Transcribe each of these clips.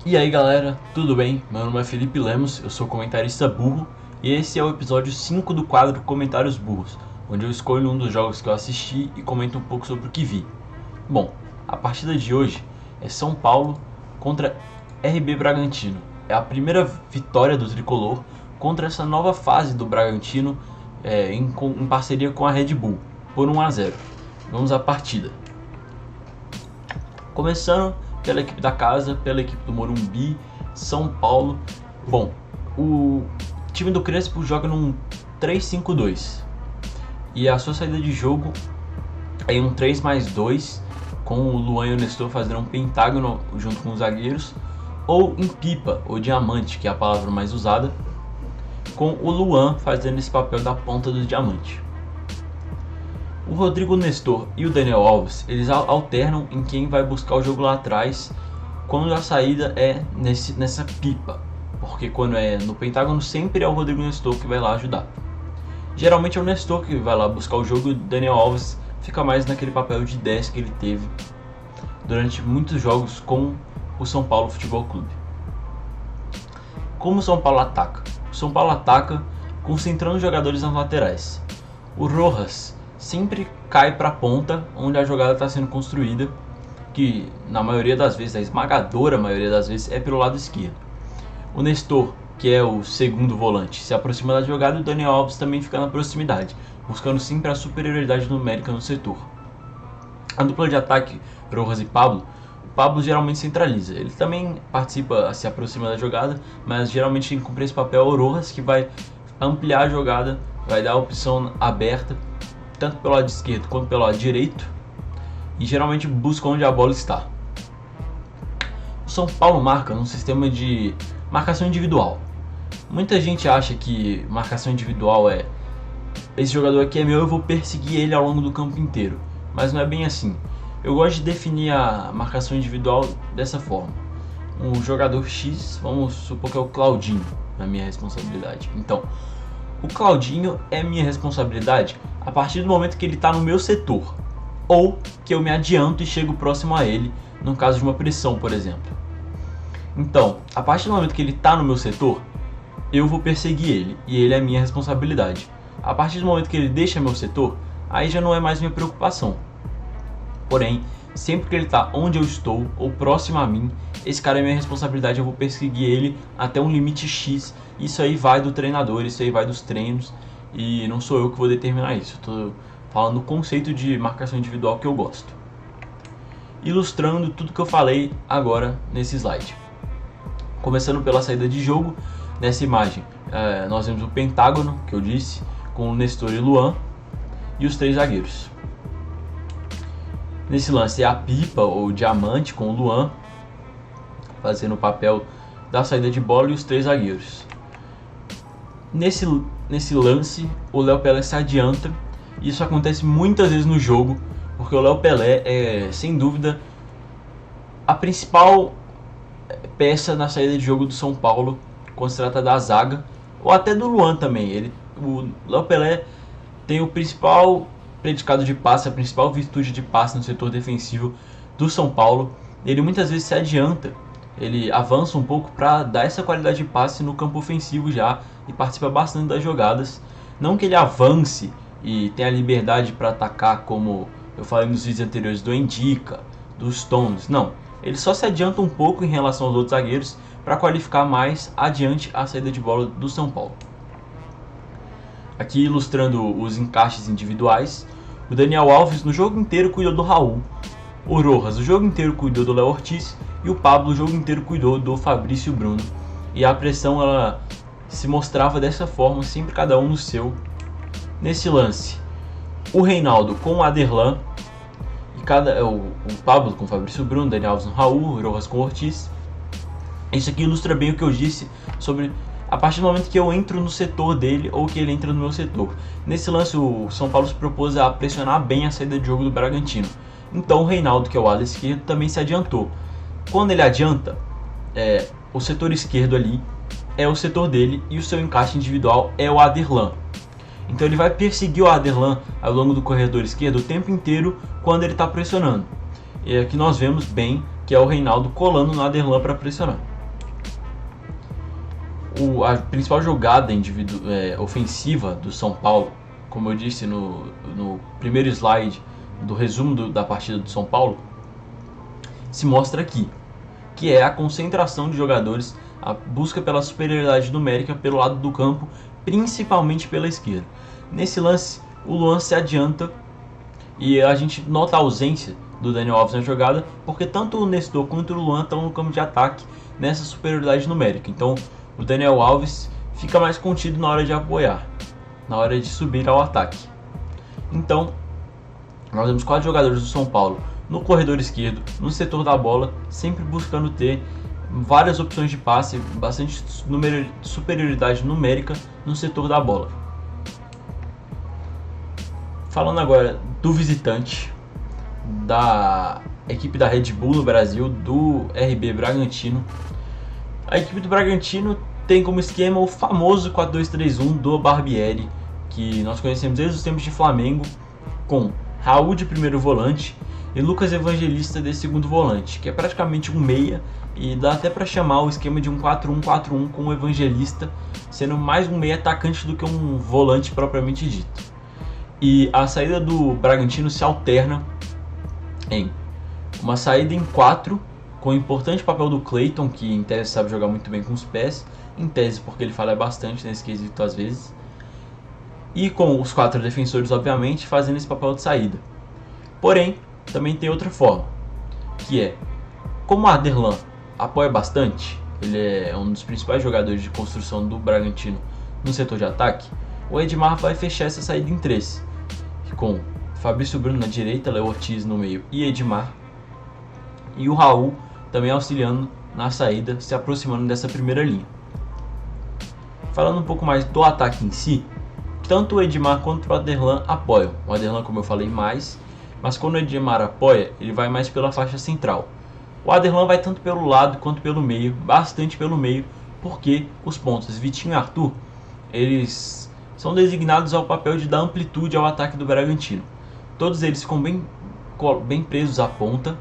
E aí galera, tudo bem? Meu nome é Felipe Lemos, eu sou comentarista burro e esse é o episódio 5 do quadro Comentários Burros, onde eu escolho um dos jogos que eu assisti e comento um pouco sobre o que vi. Bom, a partida de hoje é São Paulo contra RB Bragantino. É a primeira vitória do tricolor contra essa nova fase do Bragantino em parceria com a Red Bull, por 1-0. Vamos à partida. Começando pela equipe da casa, pela equipe do Morumbi, São Paulo. Bom, o time do Crespo joga num 3-5-2 e a sua saída de jogo é em um 3+2, com o Luan e o Nestor fazendo um pentágono junto com os zagueiros, ou em pipa, ou diamante, que é a palavra mais usada, com o Luan fazendo esse papel da ponta do diamante. O Rodrigo Nestor e o Daniel Alves, eles alternam em quem vai buscar o jogo lá atrás, quando a saída é nessa pipa, porque quando é no pentágono sempre é o Rodrigo Nestor que vai lá ajudar. Geralmente é o Nestor que vai lá buscar o jogo e o Daniel Alves fica mais naquele papel de 10 que ele teve durante muitos jogos com o São Paulo Futebol Clube. Como o São Paulo ataca? O São Paulo ataca concentrando os jogadores nas laterais. O Rojas sempre cai para a ponta onde a jogada está sendo construída, que na maioria das vezes, a esmagadora maioria das vezes, é pelo lado esquerdo. O Nestor, que é o segundo volante, se aproxima da jogada e o Daniel Alves também fica na proximidade, buscando sempre a superioridade numérica no setor. A dupla de ataque, Rojas e Pablo, o Pablo geralmente centraliza. Ele também participa, se aproxima da jogada, mas geralmente quem cumpre esse papel é o Rojas, que vai ampliar a jogada, vai dar a opção aberta, tanto pelo lado esquerdo quanto pelo lado direito, e geralmente busca onde a bola está. O São Paulo marca num sistema de marcação individual. Muita gente acha que marcação individual é: esse jogador aqui é meu, eu vou perseguir ele ao longo do campo inteiro. Mas não é bem assim. Eu gosto de definir a marcação individual dessa forma: um jogador X, vamos supor que é o Claudinho, na minha responsabilidade. Então, o Claudinho é minha responsabilidade a partir do momento que ele está no meu setor, ou que eu me adianto e chego próximo a ele, no caso de uma pressão, por exemplo. Então, a partir do momento que ele está no meu setor, eu vou perseguir ele, e ele é minha responsabilidade. A partir do momento que ele deixa meu setor, aí já não é mais minha preocupação. Porém, sempre que ele está onde eu estou, ou próximo a mim, esse cara é minha responsabilidade, eu vou perseguir ele até um limite X. Isso aí vai do treinador, isso aí vai dos treinos, e não sou eu que vou determinar isso. Estou falando do conceito de marcação individual que eu gosto, ilustrando tudo que eu falei agora nesse slide. Começando pela saída de jogo, nessa imagem nós vemos o pentágono que eu disse, com o Nestor e Luan e os três zagueiros. Nesse lance é a pipa ou diamante com o Luan fazendo o papel da saída de bola e os três zagueiros. Nesse lance, o Léo Pelé se adianta, e isso acontece muitas vezes no jogo, porque o Léo Pelé é, sem dúvida, a principal peça na saída de jogo do São Paulo, quando se trata da zaga, ou até do Luan também. O Léo Pelé tem o principal predicado de passe, a principal virtude de passe no setor defensivo do São Paulo. Ele muitas vezes se adianta, ele avança um pouco para dar essa qualidade de passe no campo ofensivo já, e participa bastante das jogadas. Não que ele avance e tenha liberdade para atacar, como eu falei nos vídeos anteriores do Indica, dos Stones, não. Ele só se adianta um pouco em relação aos outros zagueiros para qualificar mais adiante a saída de bola do São Paulo. Aqui ilustrando os encaixes individuais, o Daniel Alves no jogo inteiro cuidou do Raul, o Rojas o jogo inteiro cuidou do Léo Ortiz e o Pablo o jogo inteiro cuidou do Fabrício Bruno. E a pressão ela se mostrava dessa forma, sempre cada um no seu. Nesse lance, o Reinaldo com o Aderlan, e o Pablo com o Fabrício Bruno, Daniel Alves com o Raul, o Rojas com o Ortiz. Isso aqui ilustra bem o que eu disse sobre a partir do momento que eu entro no setor dele ou que ele entra no meu setor. Nesse lance, o São Paulo se propôs a pressionar bem a saída de jogo do Bragantino. Então o Reinaldo, que é o ala esquerdo, também se adiantou. Quando ele adianta, o setor esquerdo ali é o setor dele e o seu encaixe individual é o Aderlan. Então ele vai perseguir o Aderlan ao longo do corredor esquerdo o tempo inteiro quando ele está pressionando. E aqui nós vemos bem que é o Reinaldo colando no Aderlan para pressionar. A principal jogada ofensiva do São Paulo, como eu disse no primeiro slide do resumo da partida do São Paulo, se mostra aqui, que é a concentração de jogadores, a busca pela superioridade numérica pelo lado do campo, principalmente pela esquerda. Nesse lance, o Luan se adianta e a gente nota a ausência do Daniel Alves na jogada, porque tanto o Nestor quanto o Luan estão no campo de ataque nessa superioridade numérica. Então o Daniel Alves fica mais contido na hora de apoiar, na hora de subir ao ataque. Então nós temos 4 jogadores do São Paulo no corredor esquerdo, no setor da bola, sempre buscando ter várias opções de passe, bastante superioridade numérica no setor da bola. Falando agora do visitante, da equipe da Red Bull no Brasil, do RB Bragantino. A equipe do Bragantino tem como esquema o famoso 4-2-3-1 do Barbieri, que nós conhecemos desde os tempos de Flamengo, com Raul de primeiro volante e Lucas Evangelista de segundo volante, que é praticamente um meia, e dá até para chamar o esquema de um 4-1-4-1 com o Evangelista sendo mais um meia atacante do que um volante propriamente dito. E a saída do Bragantino se alterna em uma saída em 4, com o importante papel do Cleiton, que em tese sabe jogar muito bem com os pés, em tese porque ele falha bastante nesse quesito às vezes, e com os 4 defensores obviamente fazendo esse papel de saída. Porém, também tem outra forma, que é, como o Aderlan apoia bastante, ele é um dos principais jogadores de construção do Bragantino no setor de ataque, o Edmar vai fechar essa saída em 3, com Fabrício Bruno na direita, Léo Ortiz no meio e Edmar, e o Raul também auxiliando na saída, se aproximando dessa primeira linha. Falando um pouco mais do ataque em si, tanto o Edmar quanto o Aderlan apoiam. O Aderlan, como eu falei, mais, mas quando o Edmar apoia, ele vai mais pela faixa central. O Aderlan vai tanto pelo lado quanto pelo meio, bastante pelo meio, porque os pontas Vitinho e Arthur, eles são designados ao papel de dar amplitude ao ataque do Bragantino. Todos eles ficam bem presos à ponta,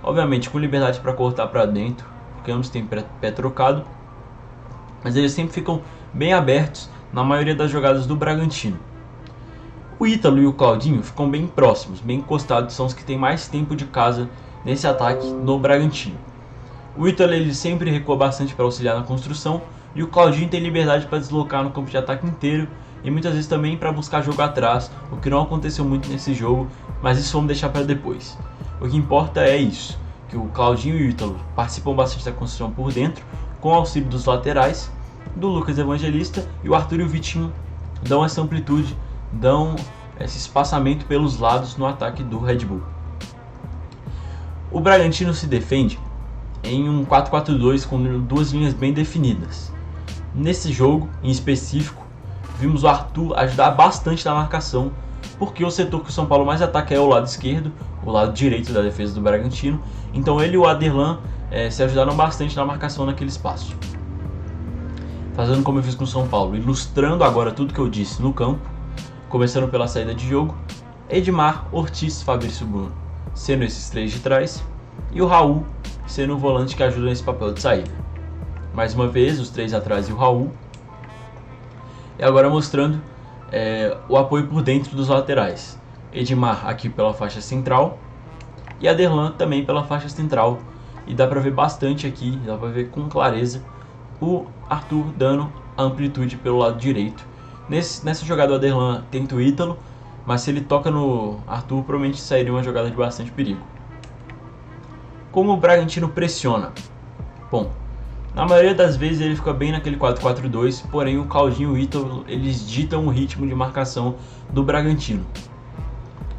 obviamente com liberdade para cortar para dentro, porque ambos têm pé trocado, mas eles sempre ficam bem abertos na maioria das jogadas do Bragantino. O Ítalo e o Claudinho ficam bem próximos, bem encostados, são os que têm mais tempo de casa nesse ataque no Bragantino. O Ítalo ele sempre recua bastante para auxiliar na construção, e o Claudinho tem liberdade para deslocar no campo de ataque inteiro, e muitas vezes também para buscar jogo atrás, o que não aconteceu muito nesse jogo, mas isso vamos deixar para depois. O que importa é isso, que o Claudinho e o Ítalo participam bastante da construção por dentro, com o auxílio dos laterais, do Lucas Evangelista, e o Arthur e o Vitinho dão essa amplitude, dão esse espaçamento pelos lados no ataque do Red Bull. O Bragantino se defende em um 4-4-2 com 2 linhas bem definidas. Nesse jogo, em específico, vimos o Arthur ajudar bastante na marcação, porque o setor que o São Paulo mais ataca é o lado esquerdo, o lado direito da defesa do Bragantino. Então ele e o Aderlan se ajudaram bastante na marcação naquele espaço. Fazendo como eu fiz com o São Paulo, ilustrando agora tudo que eu disse no campo, começando pela saída de jogo, Edmar, Ortiz, Fabrício Bruno sendo esses 3 de trás, e o Raul sendo o volante que ajuda nesse papel de saída. Mais uma vez, os 3 atrás e o Raul. E agora mostrando o apoio por dentro dos laterais. Edmar aqui pela faixa central e Aderlan também pela faixa central. E dá pra ver bastante aqui, dá pra ver com clareza o Arthur dando a amplitude pelo lado direito. Nessa jogada o Aderlan tenta o Ítalo, mas se ele toca no Arthur, provavelmente sairia uma jogada de bastante perigo. Como o Bragantino pressiona? Bom, na maioria das vezes ele fica bem naquele 4-4-2, porém o Claudinho e o Ítalo eles ditam o ritmo de marcação do Bragantino.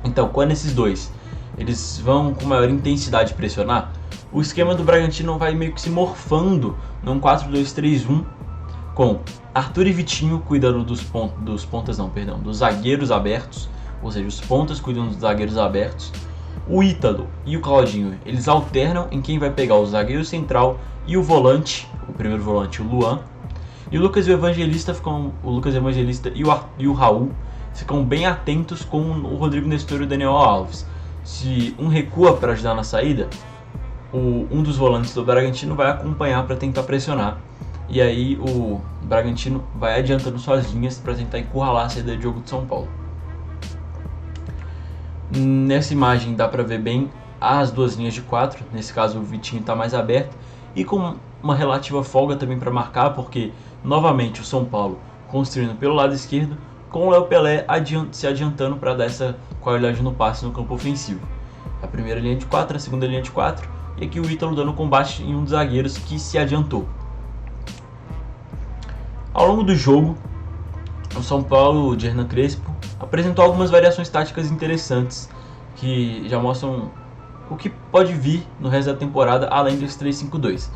Então, quando esses dois eles vão com maior intensidade pressionar, o esquema do Bragantino vai meio que se morfando num 4-2-3-1, com Arthur e Vitinho cuidando dos zagueiros abertos, ou seja, os pontas cuidam dos zagueiros abertos. O Ítalo e o Claudinho, eles alternam em quem vai pegar o zagueiro central e o volante, o primeiro volante, o Luan. E o Lucas Evangelista e o Raul ficam bem atentos com o Rodrigo Nestor e o Daniel Alves. Se um recua para ajudar na saída, um dos volantes do Bragantino vai acompanhar para tentar pressionar e aí o Bragantino vai adiantando suas linhas para tentar encurralar a saída de jogo de São Paulo. Nessa imagem dá para ver bem as duas linhas de 4, nesse caso o Vitinho está mais aberto e com uma relativa folga também para marcar, porque novamente o São Paulo construindo pelo lado esquerdo, com o Léo Pelé se adiantando para dar essa qualidade no passe no campo ofensivo. A primeira linha de 4, a segunda linha de 4, e aqui o Ítalo dando combate em um dos zagueiros que se adiantou. Ao longo do jogo, o São Paulo de Hernan Crespo apresentou algumas variações táticas interessantes que já mostram o que pode vir no resto da temporada além desse 3-5-2.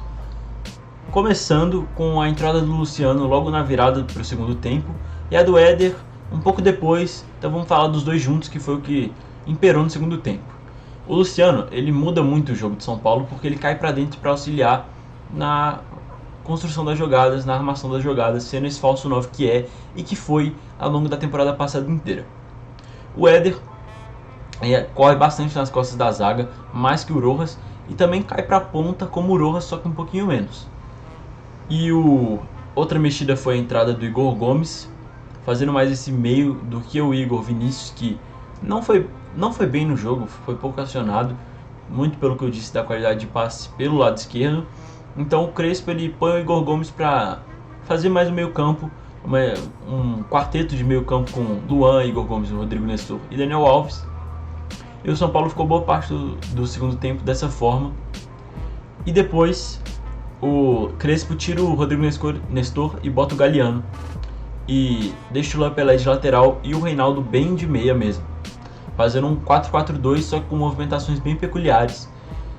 Começando com a entrada do Luciano logo na virada para o segundo tempo e a do Éder um pouco depois. Então vamos falar dos dois juntos, que foi o que imperou no segundo tempo. O Luciano, ele muda muito o jogo de São Paulo porque ele cai para dentro para auxiliar na construção das jogadas, na armação das jogadas, sendo esse falso 9 que é e que foi ao longo da temporada passada inteira. O Éder corre bastante nas costas da zaga, mais que o Rojas, e também cai para a ponta como o Rojas, só que um pouquinho menos. E outra mexida foi a entrada do Igor Gomes, fazendo mais esse meio do que o Igor Vinícius, que não foi bem no jogo, foi pouco acionado, muito pelo que eu disse da qualidade de passe pelo lado esquerdo. Então o Crespo ele põe o Igor Gomes para fazer mais o meio campo, um quarteto de meio campo com Luan, Igor Gomes, Rodrigo Nestor e Daniel Alves. E o São Paulo ficou boa parte do segundo tempo dessa forma. E depois o Crespo tira o Rodrigo Nestor e bota o Galeano. E deixa o Léo Pelé de lateral e o Reinaldo bem de meia mesmo. Fazendo um 4-4-2, só que com movimentações bem peculiares.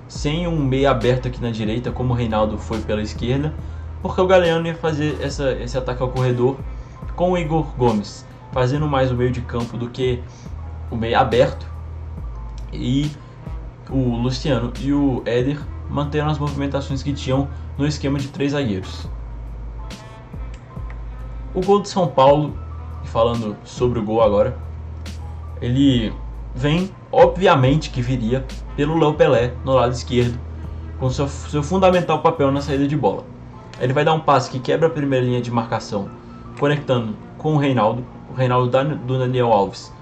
Sem um meia aberto aqui na direita, como o Reinaldo foi pela esquerda. Porque o Galeano ia fazer esse ataque ao corredor com o Igor Gomes, fazendo mais o meio de campo do que o meio aberto. E o Luciano e o Éder mantendo as movimentações que tinham no esquema de 3 zagueiros. O gol de São Paulo, falando sobre o gol agora, ele vem, obviamente que viria, pelo Léo Pelé no lado esquerdo, com seu fundamental papel na saída de bola. Ele vai dar um passe que quebra a primeira linha de marcação, conectando com o Reinaldo do Daniel Alves.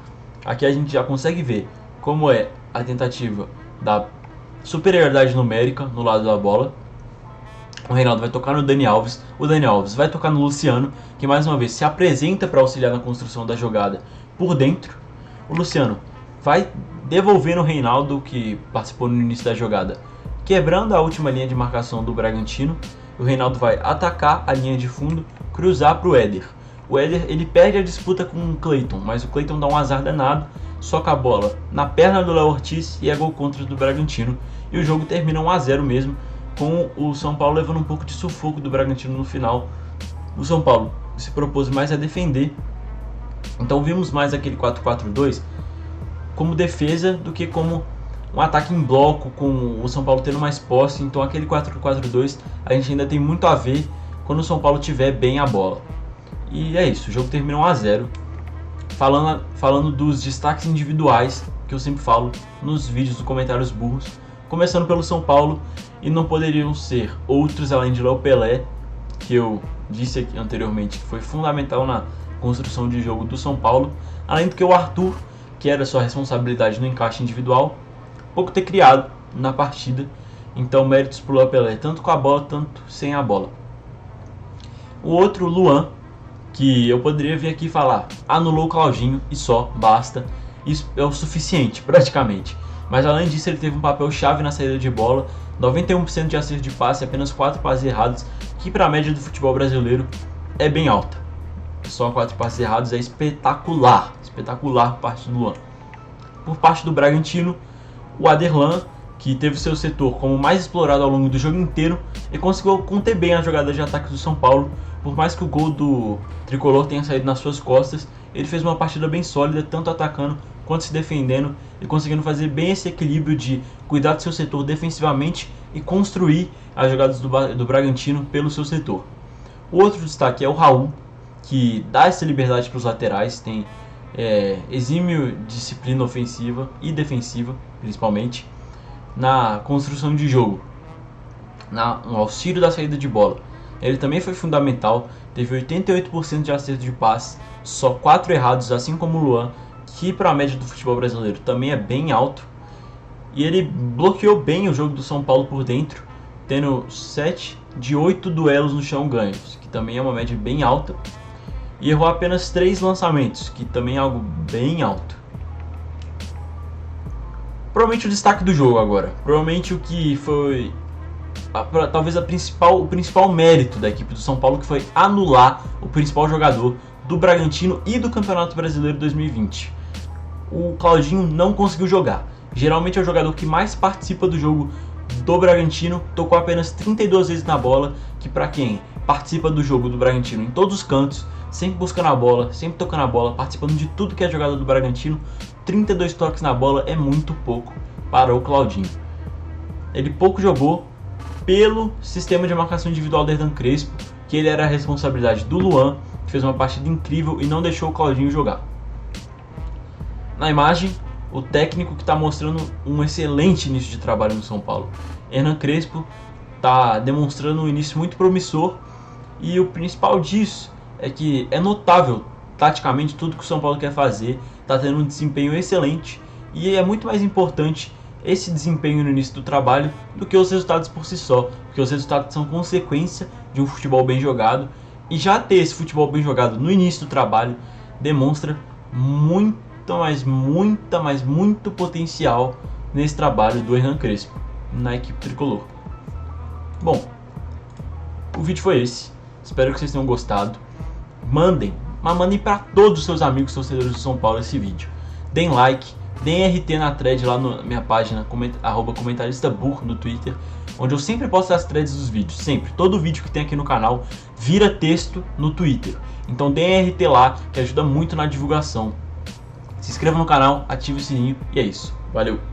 Aqui a gente já consegue ver como é a tentativa da superioridade numérica no lado da bola. O Reinaldo vai tocar no Dani Alves, o Dani Alves vai tocar no Luciano, que mais uma vez se apresenta para auxiliar na construção da jogada por dentro. O Luciano vai devolver no Reinaldo, que participou no início da jogada, quebrando a última linha de marcação do Bragantino. O Reinaldo vai atacar a linha de fundo, cruzar para o Éder. O Éder ele perde a disputa com o Cleiton, mas o Cleiton dá um azar danado, soca a bola na perna do Léo Ortiz e é gol contra do Bragantino. E o jogo termina 1-0 mesmo, com o São Paulo levando um pouco de sufoco do Bragantino no final. O São Paulo se propôs mais a defender, então vimos mais aquele 4-4-2 como defesa do que como um ataque em bloco, com o São Paulo tendo mais posse. Então aquele 4-4-2 a gente ainda tem muito a ver quando o São Paulo tiver bem a bola. E é isso, o jogo termina 1-0. Falando dos destaques individuais, que eu sempre falo nos vídeos do Comentários Burros, começando pelo São Paulo, e não poderiam ser outros além de Léo Pelé, que eu disse aqui anteriormente que foi fundamental na construção de jogo do São Paulo, além do que o Arthur, que era sua responsabilidade no encaixe individual, pouco ter criado na partida. Então méritos pro Léo Pelé, tanto com a bola, tanto sem a bola. O outro, Luan, que eu poderia vir aqui falar, anulou o Claudinho e só, basta. Isso é o suficiente, praticamente. Mas além disso ele teve um papel chave na saída de bola, 91% de acerto de passe, apenas 4 passes errados, que para a média do futebol brasileiro é bem alta. Só 4 passes errados é espetacular, espetacular por parte do Luan. Por parte do Bragantino, o Aderlan, que teve seu setor como mais explorado ao longo do jogo inteiro e conseguiu conter bem a jogada de ataque do São Paulo. Por mais que o gol do Tricolor tenha saído nas suas costas, ele fez uma partida bem sólida, tanto atacando quanto se defendendo, e conseguindo fazer bem esse equilíbrio de cuidar do seu setor defensivamente e construir as jogadas do Bragantino pelo seu setor. O outro destaque é o Raul, que dá essa liberdade para os laterais, tem exímio disciplina ofensiva e defensiva, principalmente, na construção de jogo, no auxílio da saída de bola. ele também foi fundamental, teve 88% de acerto de passe, só 4 errados, assim como o Luan, que para a média do futebol brasileiro também é bem alto. E ele bloqueou bem o jogo do São Paulo por dentro, tendo 7 de 8 duelos no chão ganhos, que também é uma média bem alta. E errou apenas 3 lançamentos, que também é algo bem alto. Provavelmente o destaque do jogo agora. Provavelmente o que foi talvez o principal mérito da equipe do São Paulo, que foi anular o principal jogador do Bragantino e do Campeonato Brasileiro 2020. O Claudinho não conseguiu jogar. Geralmente é o jogador que mais participa do jogo do Bragantino, tocou apenas 32 vezes na bola, que para quem participa do jogo do Bragantino em todos os cantos, sempre buscando a bola, sempre tocando a bola, participando de tudo que é jogada do Bragantino, 32 toques na bola é muito pouco para o Claudinho. Ele pouco jogou pelo sistema de marcação individual do Hernan Crespo, que ele era a responsabilidade do Luan, que fez uma partida incrível e não deixou o Claudinho jogar. Na imagem, o técnico que está mostrando um excelente início de trabalho no São Paulo. Hernan Crespo está demonstrando um início muito promissor, e o principal disso é que é notável taticamente tudo que o São Paulo quer fazer, está tendo um desempenho excelente, e é muito mais importante esse desempenho no início do trabalho do que os resultados por si só, porque os resultados são consequência de um futebol bem jogado, e já ter esse futebol bem jogado no início do trabalho demonstra muito potencial nesse trabalho do Hernan Crespo na equipe tricolor. Bom, o vídeo foi esse, espero que vocês tenham gostado. Mandem para todos os seus amigos torcedores do São Paulo esse vídeo. Deem like, deem RT na thread lá na minha página, @comentaristabur no Twitter, onde eu sempre posto as threads dos vídeos, sempre. Todo vídeo que tem aqui no canal vira texto no Twitter. Então deem RT lá, que ajuda muito na divulgação. Se inscreva no canal, ative o sininho e é isso. Valeu!